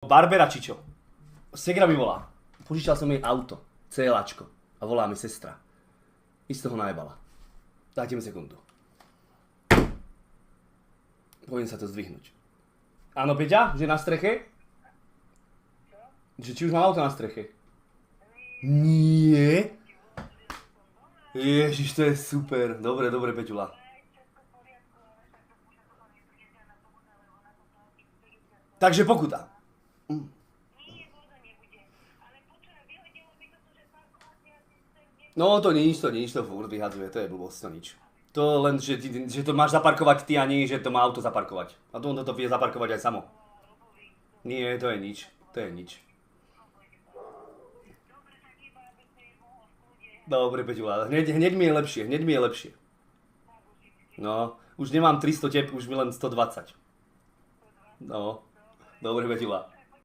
Barbera či čo? Segra mi volá. Požičal som jej auto, CLAčko. A volá mi sestra. Isto ho najebala. Dajte mi sekundu. Poviem sa to zdvihnúť. Áno, Peťa? Že na streche? Že či už mám auto na streche? Nie. Ježiš, to je super. Dobre, dobre, Peťula. Takže pokuta. No to nič, to furt vyhadzuje, to je blbosť, to nič. To len, že to máš zaparkovať ty a nie, že to má auto zaparkovať. A to on to vie zaparkovať aj samo. Nie, to je nič, to je nič. Dobre, Peťula, hneď mi je lepšie. No, už nemám 300 tep, už mi len 120. No, dobre, Peťula.